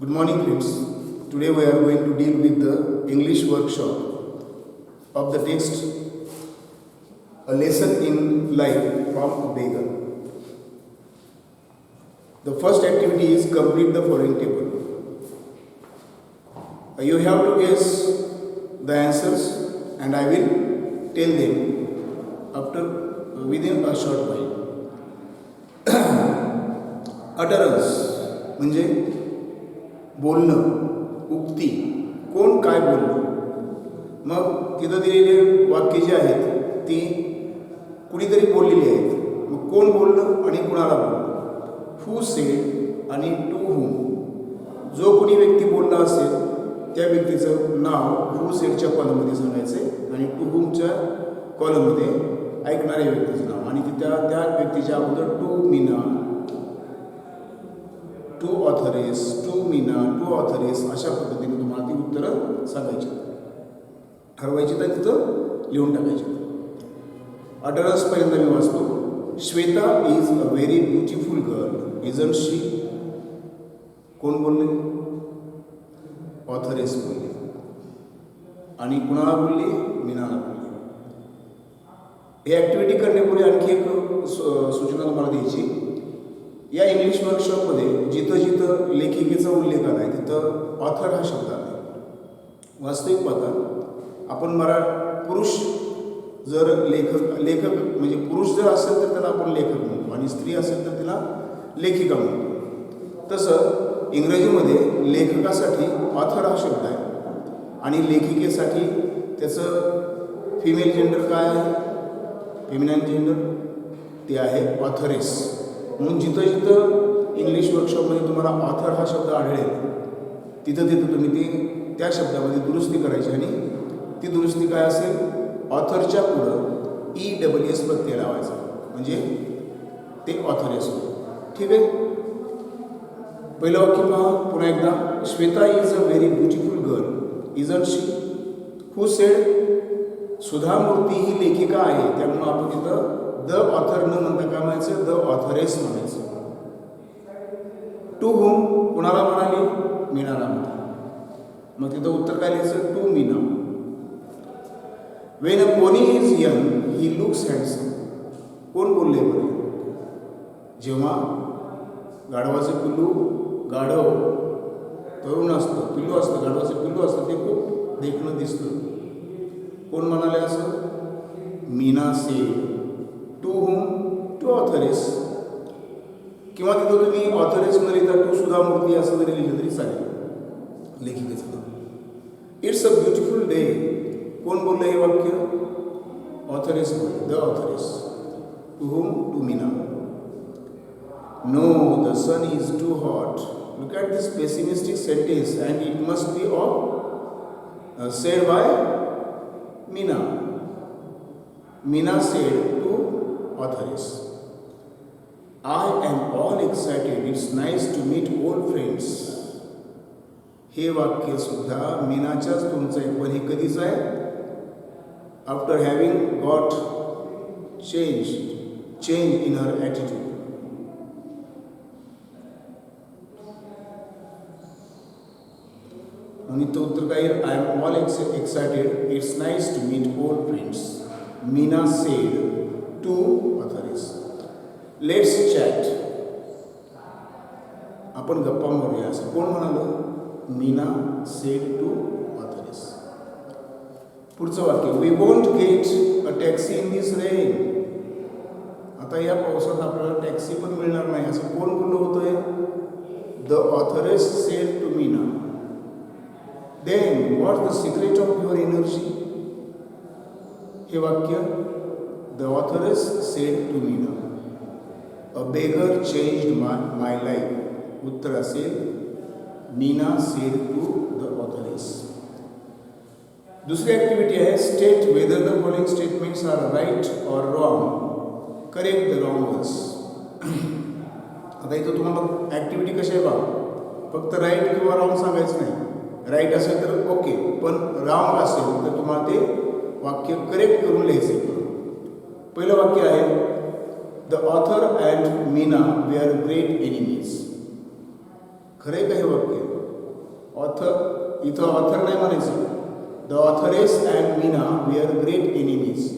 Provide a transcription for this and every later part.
Good morning, friends. Today we are going to deal with the English workshop of the text A Lesson in Life from a Beggar. The first activity is complete the following table. You have to guess the answers and I will tell them after within a short while. Utterance म्हणजे बोलणं, उक्ती, कोण काय बोलणं. मग तिथं दिलेले वाक्य जे आहेत ती कुणीतरी बोललेली आहेत. मग कोण बोललं आणि कुणाला बोललं. हू सेड आणि टू हुम. जो कोणी व्यक्ती बोलला असेल त्या व्यक्तीचं नाव हू सेडच्या कॉलममध्ये सांगायचं आणि टू हुमच्या कॉलममध्ये ऐकणाऱ्या व्यक्तीचं नाव आणि त्या व्यक्तीच्या अगोदर to Meena, to authoress, to Meena, to authoress अशा पद्धतीने तुम्हाला ती उत्तरं सांगायची, ठरवायची तर तिथं लिहून टाकायची. अटरन्स पर्यंत मी वाचतो. Shweta is a very beautiful girl isn't she. कोण बोलले? ऑथरेस बोलले. आणि कुणाला बोलली? मीनाला बोलली. ही ॲक्टिव्हिटी करण्यापूर्वी आणखी एक सूचना तुम्हाला द्यायची. या इंग्लिश वर्कशॉपमध्ये जिथं जिथं लेखिकेचा उल्लेख आला आहे तिथं ऑथर हा शब्द आला. वास्तविक पाहता आपण पुरुष जर लेखक म्हणजे पुरुष जर असेल तर त्याला आपण लेखक म्हणतो आणि स्त्री असेल तर तिला लेखिका म्हणतो. तसं इंग्रजीमध्ये लेखकासाठी ऑथर हा शब्द आहे आणि लेखिकेसाठी त्याचं फिमेल जेंडर काय आहे? फेमिनाईन जेंडर ते आहे ऑथरेस. म्हणून जिथं जिथं इंग्लिश वर्कशॉपमध्ये तुम्हाला ऑथर हा शब्द आढळेल तिथं तुम्ही त्या शब्दामध्ये दुरुस्ती करायची आणि ती दुरुस्ती काय असेल? ऑथरच्या पुढं ESS प्रत्यय लावायचा म्हणजे ते ऑथरेस होईल. ठीक आहे. पहिलं वाक्य पहा पुन्हा एकदा. Shweta is a very beautiful girl isn't she. Who said? Sudha Murty ही लेखिका आहे. त्यामुळं आपण तिथं द ऑथर न म्हणता काय म्हणायचं? द ऑथरेस म्हणायचं. टू हुम कुणाला म्हणाली? मीनाला म्हणाली. मग तिथं उत्तर काय लिहायचं? To Meena. When a pony is young he looks handsome. कोण बोलले बरे? जेव्हा गाढवाचं पिल्लू, गाढव तरुण असतं, पिल्लू असतं, गाढवाचं पिल्लू असतं ते खूप देखणं दिसतं. कोण म्हणाले असं? Meena said. To whom? To authoress. किंवा तिथं तुम्ही ऑथरेस न लिहिता टू सुधा मूर्ती असं जरी लिहिलं तरी चालेल लेखिकेचं नाव. It's a beautiful day. कोण बोललं हे वाक्य? ऑथरेस बोलले. The authoress. To whom? To Meena. No the sun is too hot. Look at this pessimistic sentence and it must be of said by Meena. Meena said to authoress. I am all excited. It's nice to meet old friends. हे वाक्य सुद्धा मीनाच्याच तुमचं आहे पण हे कधीच आहे? After having got change in her attitude. आणि तो उत्तर काय? I am all excited. It's nice to meet old friends. Meena said to authoress. Let's chat. आपण गप्पा मारूया असं कोण म्हणालं? Meena said to authoress. पुढचं वाक्य. We won't get a taxi in this rain. आता या पावसात आपल्याला टॅक्सी पण मिळणार नाही असं कोण बोललं होतंय? The authoress said to Meena. Then what the secret of your energy. हे वाक्य the authoress said to Meena. A beggar changed my life. उत्तर असेल Meena said to the authoress. दुसरी ॲक्टिव्हिटी आहे state whether the following statements are right or wrong. Correct the wrong words. आता इथं तुम्हाला activity कशी आहे बघा. फक्त राईट किंवा रॉंग सांगायचं नाही. राईट असेल तर ओके पण रॉंग असेल तर तुम्हाला ते वाक्य करेक्ट करून लिहायचं. पहिलं वाक्य आहे the author and Meena were great enemies. खरे का हे वाक्य? ऑथर इथं ऑथर नाही म्हणायचं. The authoress and Meena were great enemies.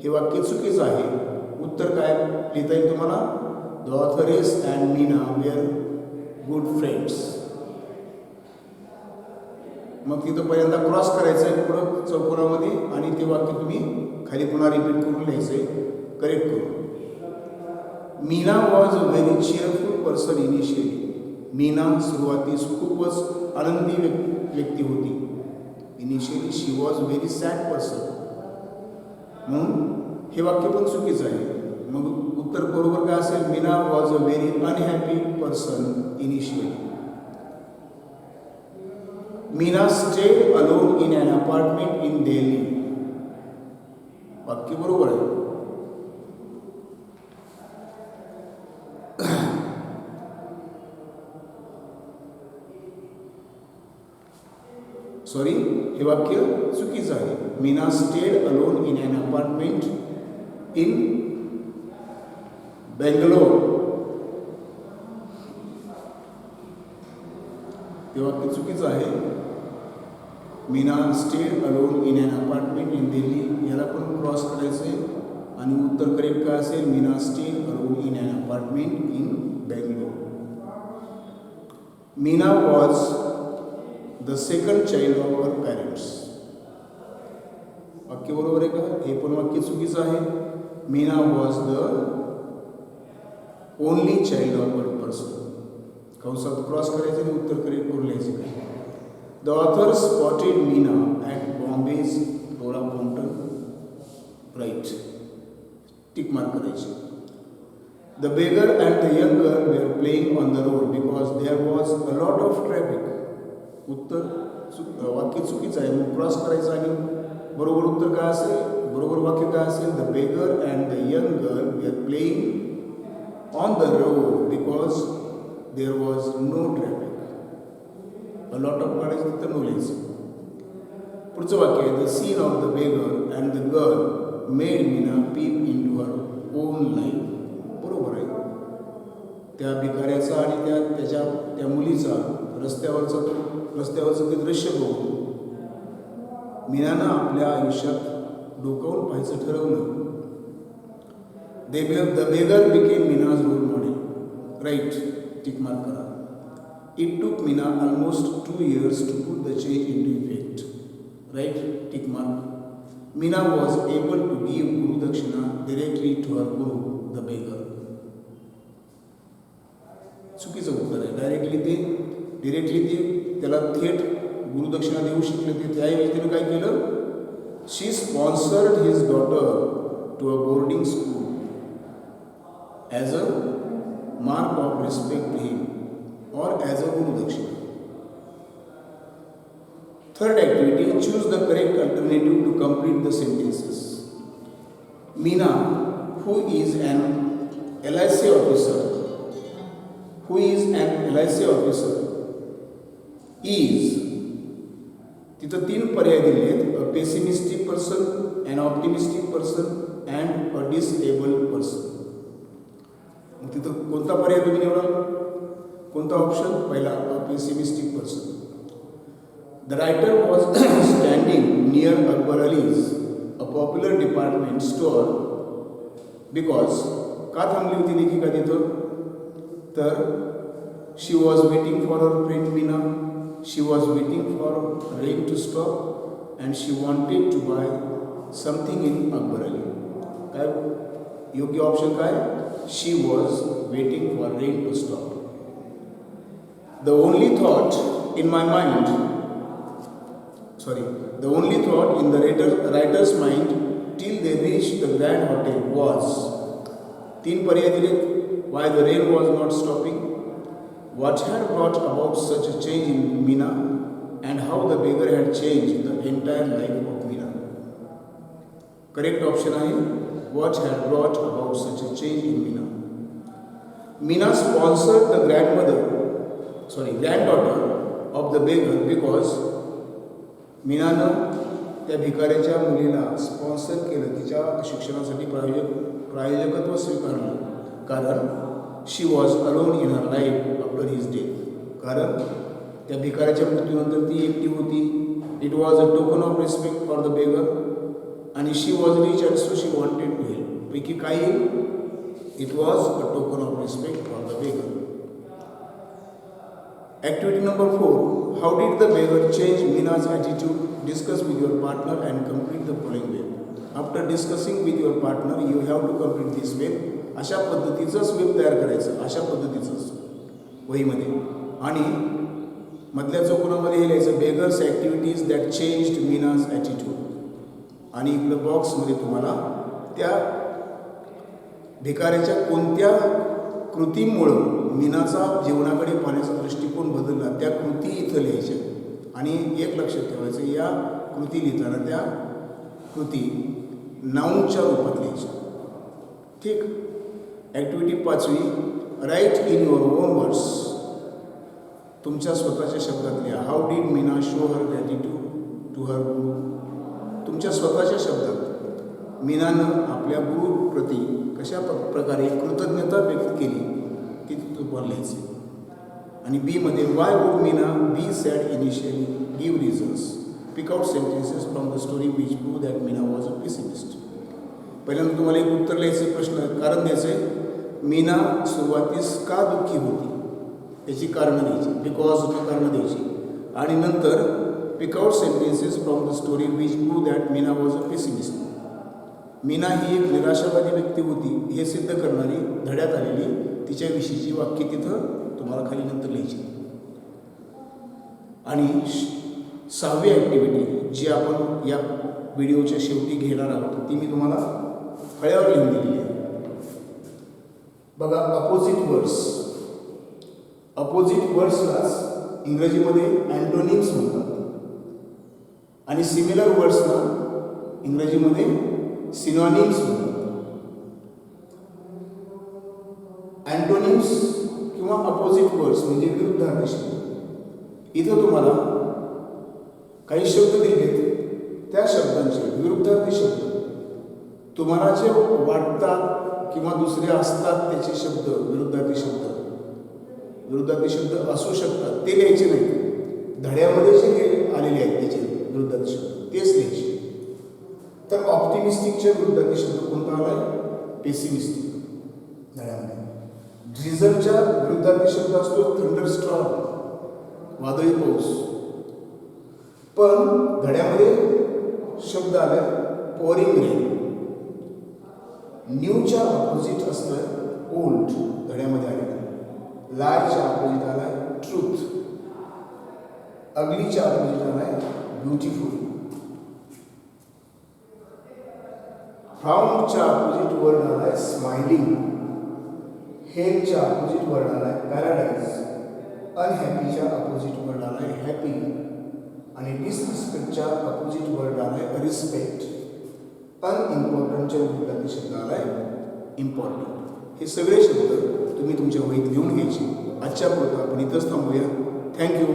हे वाक्य चुकीचं आहे. उत्तर काय लिहिता येईल तुम्हाला? The authoress and Meena were good friends. मग तिथं पहिल्यांदा क्रॉस करायचं आहे पुढं चौकोनामध्ये आणि ते वाक्य तुम्ही खाली पुन्हा रिपीट करून लिहायचं आहे करेक्ट करून. Meena was a very cheerful person initially. Meena सुरुवातीस खूपच आनंदी व्यक्ती होती. Initially she was very sad person. म्हणून हे वाक्य पण चुकीचं आहे. मग उत्तर बरोबर काय असेल? Meena was a very unhappy person initially. Meena stayed alone in an apartment in Delhi. वाक्य बरोबर आहे. सॉरी, हे वाक्य चुकीचं आहे. Meena stayed alone in an apartment in Bangalore. हे वाक्य चुकीचं आहे. Meena stayed alone in an apartment in Delhi. याला पण क्रॉस करायचं आहे आणि उत्तर करेक्ट काय असेल? Meena stayed alone in an apartment in Bangalore. Meena was the second child of our parents. वाक्य बरोबर आहे का? हे पण वाक्य चुकीचं आहे. Meena was the only child of our person. कंसात क्रॉस करायचं आणि उत्तर करेक्ट करून लिहायचं काय? The author spotted Meena at Bombay's Flora Fountain. Right, tick mark करायची. The beggar and the young girl were playing on the road because there was a lot of traffic. उत्तर वाक्य चुकीचं आहे. मग क्रॉस करायचं आणि बरोबर उत्तर काय असेल? बरोबर वाक्य काय असेल? The beggar and the young girl were playing on the road because there was no traffic. A lot of काढायचं तर नो लिहायचं. पुढचं वाक्य आहे the scene of the beggar and the girl made Meena peep into her own life. बरोबर आहे. त्या भिकाऱ्याचा आणि त्या मुलीचा रस्त्यावरचं ते दृश्य बघून मीनानं आपल्या आयुष्यात डोकावून पाहायचं ठरवलं. The beggar became Meena's role model. Right, tick mark करा. It took Meena almost 2 years to put the change in to effect. Right, tick mark. Meena was able to give gurudakshina directly to her guru the beggar. चुकीचं उत्तर आहे. Directly ते त्याला थेट गुरुदक्षिणा देऊ शकले ते. त्याऐवजी तिने काय केलं? She sponsored his daughter to a boarding school as a mark of respect to him or as a Gurudakshina. Third activity, choose the correct alternative to complete the sentences. Meena, who is an LIC officer, is. तिथं 3 पर्याय दिले आहेत. अ pessimistic person, an optimistic person and a disabled person. मग तिथं कोणता पर्याय तुम्ही निवडाल? कोणता ऑप्शन? पहिला, a pessimistic person. The writer was standing near Akbar Ali's a popular department store because. का थांबली होती लेखिका तिथं? तर she was waiting for her friend Meena. She was waiting for rain to stop and she wanted to buy something in Akbar Ali. काय योग्य option काय? She was waiting for rain to stop. The only thought in the writer's mind till they reached the Grand Hotel was. 3 पर्याय दिले. Why the rain was not stopping, what had brought about such a change in Meena, and how the beggar had changed the entire life of Meena. Correct option आहे what had brought about such a change in Meena. Meena sponsored the granddaughter of the beggar because मीनानं त्या भिकाऱ्याच्या मुलीला sponsor केलं. तिच्या शिक्षणासाठी प्रायोजकत्व स्वीकारलं. कारण she was alone in her life after his death. कारण त्या भिकाऱ्याच्या मृत्यूनंतर ती एकटी होती. It was a token of respect for the beggar आणि she was rich and so she wanted to help. पैकी काही it was a token of respect for the beggar. Activity number 4. How did the beggar change Mina's attitude? Discuss with your partner and complete the following way. After discussing with your partner, you have to complete this way. अशा पद्धतीचंच web तयार करायचं, अशा पद्धतीचंच वहीमध्ये. आणि मधल्या चौकोनामध्ये हे लिहायचं beggar's activities that changed Meena's attitude. आणि इकडं बॉक्समध्ये तुम्हाला त्या भिकाऱ्याच्या कोणत्या कृतीमुळं मीनाचा जीवनाकडे पाहण्याचा दृष्टिकोन बदलला त्या कृती इथं लिहायच्या. आणि एक लक्षात ठेवायचं, या कृती लिहिताना त्या कृती नाऊनच्या रूपात लिहायच्या. ठीक. ॲक्टिव्हिटी 5वी. Write in your own words. तुमच्या स्वतःच्या शब्दात लिहा. How did Meena show her gratitude to her guru. तुमच्या स्वतःच्या शब्दात मीनानं आपल्या गुरुप्रती कशा प्रकारे कृतज्ञता व्यक्त केली ती तुम्हाला लिहायची. आणि बीमध्ये why would Meena be sad initially, give reasons, pick out sentences from the story which prove that Meena was a pessimist. पहिल्यांदा तुम्हाला एक उत्तर लिहायचे, प्रश्न कारण द्यायचे. मीना सुरुवातीस का दुःखी होती याची कारणं द्यायची, बिकॉजची कारणं द्यायची. आणि नंतर pick out sentences from the story which prove that Meena was a pessimist. Meena ही एक निराशावादी व्यक्ती होती हे सिद्ध करणारी धड्यात आलेली तिच्याविषयीची वाक्य तिथं तुम्हाला खाली नंतर लिहायची. आणि 6वी ॲक्टिव्हिटी जी आपण या व्हिडिओच्या शेवटी घेणार आहोत ती मी तुम्हाला फळ्यावर लिहून दिलेली आहे. बघा, अपोजिट वर्ड्स. अपोजिट वर्ड्सलाच इंग्रजीमध्ये अँटोनिम्स म्हणतात आणि सिमिलर वर्ड्सला इंग्रजीमध्ये सिनॉनिम्स म्हणतात. अँटोनिम्स किंवा अपोजिट वर्ड्स म्हणजे विरुद्धार्थी शब्द. इथं तुम्हाला काही शब्द दिलेत, त्या शब्दांचे विरुद्धार्थी शब्द तुम्हाला जे वाटतात किंवा दुसरे असतात त्याचे शब्द विरुद्धार्थी शब्द असू शकतात ते लिहायचे नाही. धड्यामध्ये जे आलेले आहेत त्याचे विरुद्धार्थी शब्द तेच लिहायचे. तर ऑप्टिमिस्टिकच्या विरुद्धार्थी शब्द कोणता आला आहे? पेसिमिस्टिक. धड्यामध्ये ड्रिझलच्या विरुद्धार्थी शब्द असतो थंडरस्टॉर्म, वादळी पाऊस. पण धड्यामध्ये शब्द आले पोरिंग रेन. न्यूच्या अपोजिट असतं ओल्ड, धड्यामध्ये आले. लायच्या अपोजिट आलाय ट्रूथ. अगलीच्या अपोजिट आलाय ब्युटिफुल. फ्राउनच्या अपोजिट वर्ड आलाय स्माइलिंग. हेलच्या अपोजिट वर्ड आलाय पॅराडाईज. अनहॅपीच्या अपोजिट वर्ड आलाय हॅपी. आणि डिसरिस्पेक्टच्या अपोजिट वर्ड आलाय रिस्पेक्ट. अनइम्पॉर्टंटच्या विरुद्धार्थी शब्द आलाय इम्पॉर्टंट. हे सगळे शब्द तुम्ही तुमच्या वहीत लिहून घ्यायचे. आजच्या पुरता आपण इथंच थांबूया. थँक्यू.